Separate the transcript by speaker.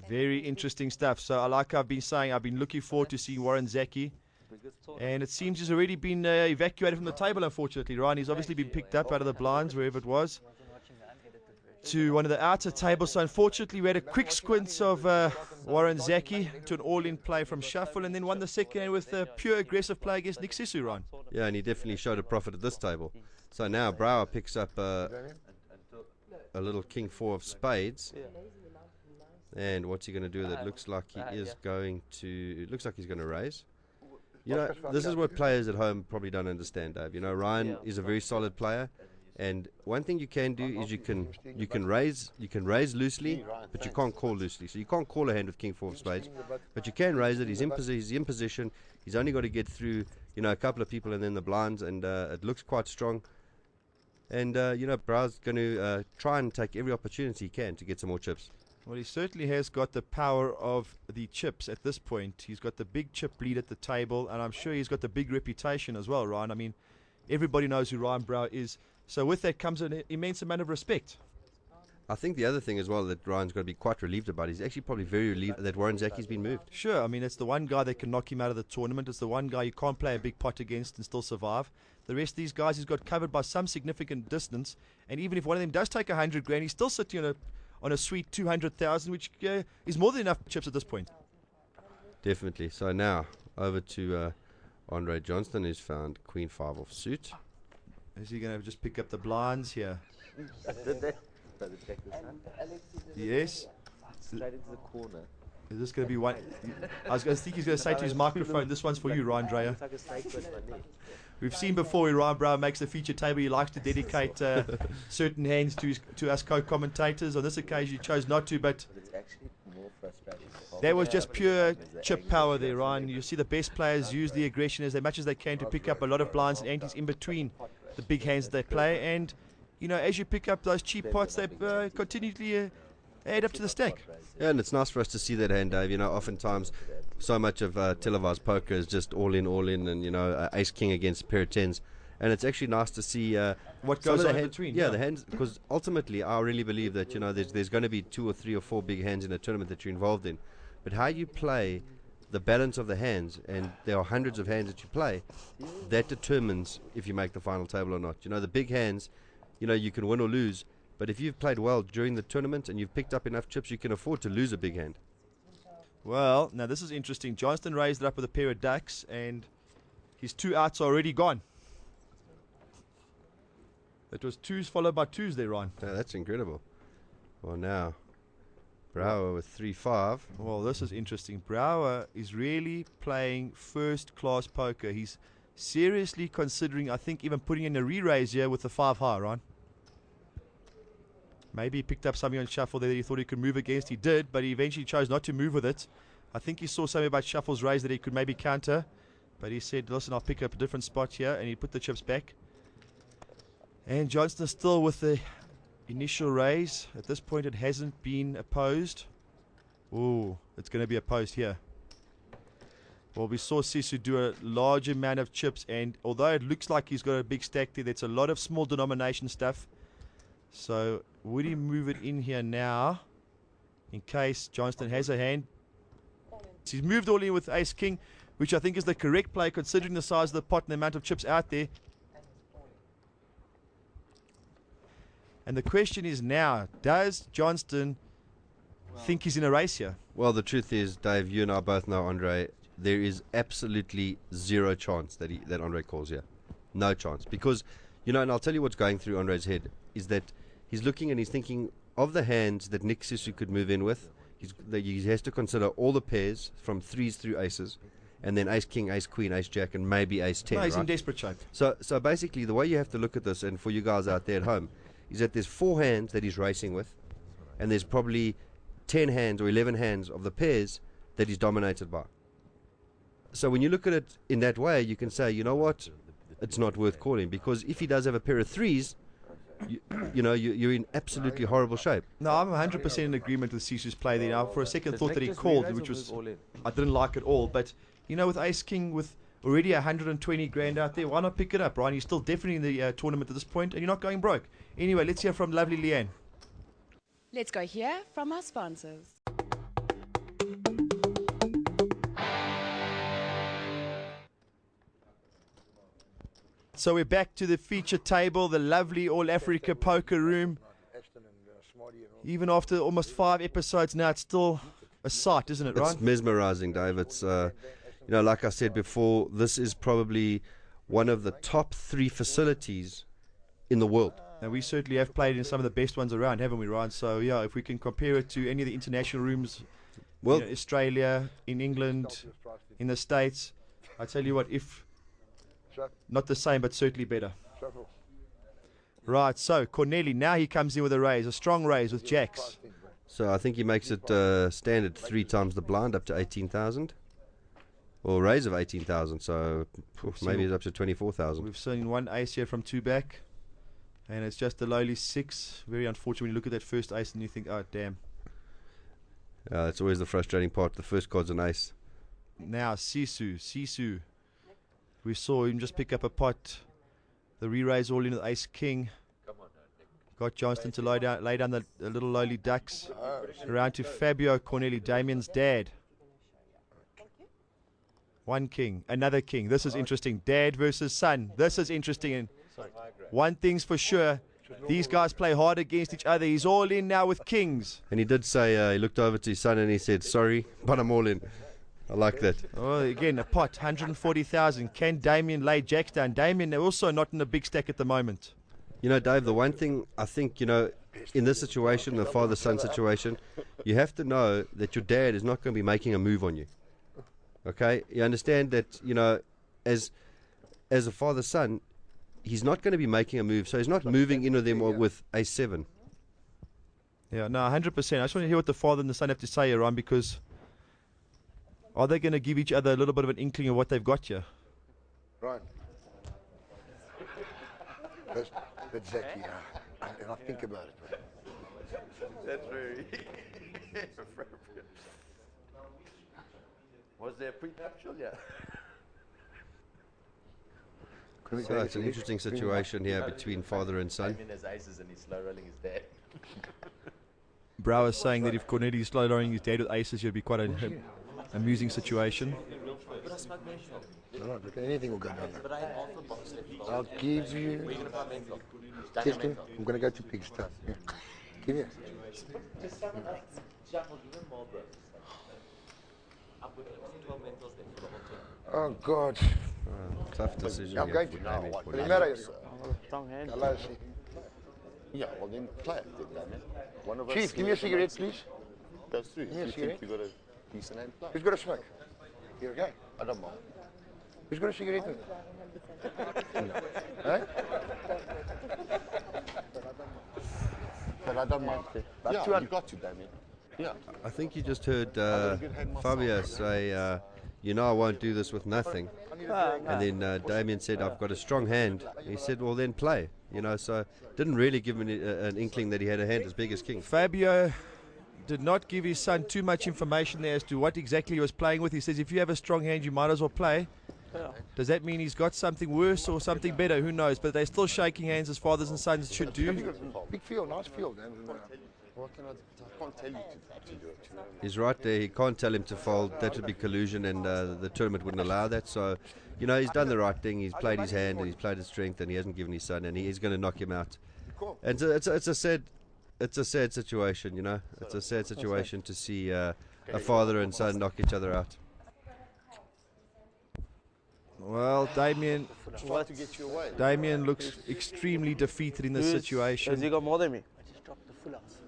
Speaker 1: Very interesting stuff. So I've been saying, I've been looking forward to seeing Warren Zaki. And it seems he's already been evacuated from the table, unfortunately, Ryan. He's obviously been picked up out of the blinds, wherever it was, to one of the outer tables. So unfortunately, we had a quick squint of Warren Zaki to an all-in play from Shuffle, and then won the second hand with a pure aggressive play against Nick Sisu, Ryan.
Speaker 2: Yeah, and he definitely showed a profit at this table. So now Brouwer picks up a little King 4 of spades. And what's he going to do with it? Looks like he is going to... It looks like he's going to raise. You know, this is what players at home probably don't understand, Dave. You know, Ryan is a very solid player, and one thing you can do is you can raise loosely, but you can't call loosely. So you can't call a hand with King 4 of spades, but you can raise it. He's in position. He's only got to get through, you know, a couple of people and then the blinds, and it looks quite strong. And you know, Brouwer's going to try and take every opportunity he can to get some more chips.
Speaker 1: Well, he certainly has got the power of the chips at this point. He's got the big chip lead at the table, and I'm sure he's got the big reputation as well, Ryan. I mean, everybody knows who Ryan Brouwer is. So with that comes an immense amount of respect.
Speaker 2: I think the other thing as well that Ryan's got to be quite relieved about, he's actually probably very relieved that Warren Zaki's been moved.
Speaker 1: Sure, I mean, it's the one guy that can knock him out of the tournament. It's the one guy you can't play a big pot against and still survive. The rest of these guys he's got covered by some significant distance, and even if one of them does take 100 grand, he's still sitting on a sweet 200,000, which is more than enough chips at this point.
Speaker 2: Definitely. So now over to Andre Johnston, who's found Queen 5 off suit.
Speaker 1: Is he going to just pick up the blinds here? Yes.
Speaker 3: Straight into the corner.
Speaker 1: Is this going to be one? I think he's going to say to his microphone, "This one's for you, Ryan Dreyer." We've seen before when Ryan Brouwer makes the feature table, he likes to dedicate certain hands to us co-commentators. On this occasion, he chose not to, but that was just pure chip power there, Ryan. You see the best players use the aggression as much as they can to pick up a lot of blinds and antes in between the big hands that they play. And, you know, as you pick up those cheap pots, they continually add up to the stack.
Speaker 2: Yeah, and it's nice for us to see that hand, Dave. You know, oftentimes so much of televised poker is just all in, and, you know, ace king against a pair of tens. And it's actually nice to see
Speaker 1: what goes on in between.
Speaker 2: Yeah, the hands, because ultimately I really believe that, you know, there's going to be 2 or 3 or 4 big hands in a tournament that you're involved in. But how you play the balance of the hands, and there are hundreds of hands that you play, that determines if you make the final table or not. You know, the big hands, you know, you can win or lose. But if you've played well during the tournament and you've picked up enough chips, you can afford to lose a big hand.
Speaker 1: Well, now this is interesting. Johnston raised it up with a pair of ducks, and his 2 outs are already gone. It was 2s followed by 2s there, Ryan.
Speaker 2: Yeah, that's incredible. Well, now, Brouwer with 3-5.
Speaker 1: Well, this is interesting. Brouwer is really playing first-class poker. He's seriously considering, I think, even putting in a re-raise here with the 5 high, Ryan. Maybe he picked up something on Shuffle there that he thought he could move against. He did, but he eventually chose not to move with it. I think he saw something about Shuffle's raise that he could maybe counter. But he said, listen, I'll pick up a different spot here. And he put the chips back. And Johnston still with the initial raise. At this point, it hasn't been opposed. Ooh, it's going to be opposed here. Well, we saw Sisu do a large amount of chips. And although it looks like he's got a big stack there, that's a lot of small denomination stuff. So would he move it in here now in case Johnston has a hand? He's moved all in with ace king, which I think is the correct play considering the size of the pot and the amount of chips out there. And the question is now, does Johnston think he's in a race here?
Speaker 2: Well, the truth is, Dave, you and I both know, Andre, there is absolutely zero chance that Andre calls here. No chance. Because, you know, and I'll tell you what's going through Andre's head, is that he's looking and he's thinking of the hands that Nick Sisu could move in with. He has to consider all the pairs from 3s through aces, and then ace king, ace queen, ace jack, and maybe ace 10.
Speaker 1: No, he's
Speaker 2: right?
Speaker 1: in desperate shape.
Speaker 2: So basically, the way you have to look at this, and for you guys out there at home, is that there's 4 hands that he's racing with, and there's probably 10 hands or 11 hands of the pairs that he's dominated by. So when you look at it in that way, you can say, you know what, it's not worth calling, because if he does have a pair of 3s, you know, you're in absolutely horrible shape.
Speaker 1: No, I'm 100% in agreement with Sisu's play there. Now, for a second thought that he called, which was, I didn't like at all. But, you know, with ace king, with already 120 grand out there, why not pick it up, Ryan? You're still definitely in the tournament at this point, and you're not going broke. Anyway, let's hear from lovely Leanne.
Speaker 4: Let's go hear from our sponsors.
Speaker 1: so we're back to the feature table, the lovely All Africa poker room. Even after almost 5 episodes now, it's still a sight, isn't it, Ron?
Speaker 2: It's mesmerizing, Dave. It's, like I said before, this is probably one of the top 3 facilities in the world.
Speaker 1: And we certainly have played in some of the best ones around, haven't we, Ron? So, yeah, if we can compare it to any of the international rooms,
Speaker 2: Well,
Speaker 1: Australia, in England, in the States, I tell you what, if not the same, but certainly better. Right, so Cornelli, now he comes in with a raise, a strong raise with jacks.
Speaker 2: so I think he makes it standard 3 times the blind, up to 18,000. Or a raise of 18,000, so maybe it's up to 24,000.
Speaker 1: We've seen one ace here from 2 back, and it's just a lowly 6. Very unfortunate when you look at that first ace and you think, oh, damn.
Speaker 2: It's always the frustrating part. The first card's an ace.
Speaker 1: Now, Sisu. We saw him just pick up a pot. The re-raise all in with ace-king. Got Johnston to lay down the little lowly ducks. Around to Fabio, Cornelli, Damien's dad. 1 king, another king. This is interesting. Dad versus son. This is interesting. And one thing's for sure, these guys play hard against each other. He's all in now with kings.
Speaker 2: And he did say, he looked over to his son and he said, sorry, but I'm all in. I like that.
Speaker 1: Oh, again, a pot, 140,000. Can Damien lay jacks down? Damien also not in a big stack at the moment.
Speaker 2: You know, Dave, the one thing I think, in this situation, the father-son situation, you have to know that your dad is not going to be making a move on you. Okay? You understand that, as a father-son, he's not going to be making a move, so he's not moving into them with a7.
Speaker 1: Yeah, no, 100%. I just want to hear what the father and the son have to say, Ron, because are they going to give each other a little bit of an inkling of what they've got here?
Speaker 4: Right. That's Zeki, and I think about it.
Speaker 5: That's very appropriate. Was there prenuptial? Yeah.
Speaker 2: So it's an interesting situation here between father and son.
Speaker 5: Damien has aces and he's slow rolling his dad.
Speaker 1: Brower is saying that if Cornelli is slow lowering his dad with aces, it'll be quite an amusing situation.
Speaker 4: No, anything will go down there. I'll give you. I'm going to go to Pigston. Yeah. Give me. Oh, God.
Speaker 2: Tough decision.
Speaker 4: I'm going to now. What does it matter?
Speaker 3: Strong hand.
Speaker 4: Hello,
Speaker 5: Yeah, well then play it, Damien. One of us.
Speaker 4: Chief, give me a cigarette, please.
Speaker 5: Goes through.
Speaker 4: me a
Speaker 5: If you
Speaker 4: cigarette.
Speaker 5: think you got a decent hand, play.
Speaker 4: Who's got a smoke? Here we go.
Speaker 5: I don't mind.
Speaker 4: Who's got a cigarette with it? Huh?
Speaker 5: But I don't mind. Yeah, you got to, Damien. Yeah.
Speaker 2: I think you just heard Fabio say, I won't do this with nothing. And then Damien said, I've got a strong hand. He said, well, then play. So didn't really give him an inkling that he had a hand as big as king.
Speaker 1: Fabio did not give his son too much information there as to what exactly he was playing with. He says, if you have a strong hand, you might as well play. Does that mean he's got something worse or something better? Who knows? But they're still shaking hands as fathers and sons should do.
Speaker 4: Big field, nice field.
Speaker 5: What can I do? I can't tell you to do it. You know?
Speaker 2: He's right there. He can't tell him to fold. That would be collusion, and the tournament wouldn't allow that. So, he's done the right thing. He's played his hand, and he's played his strength, and he hasn't given his son, and he's going to knock him out. And so it's a sad situation. It's a sad situation to see a father and son knock each other out.
Speaker 1: Well, Damien
Speaker 5: Try to get you away.
Speaker 1: looks extremely defeated in this situation.
Speaker 3: Has he got more than me? I just dropped the full house.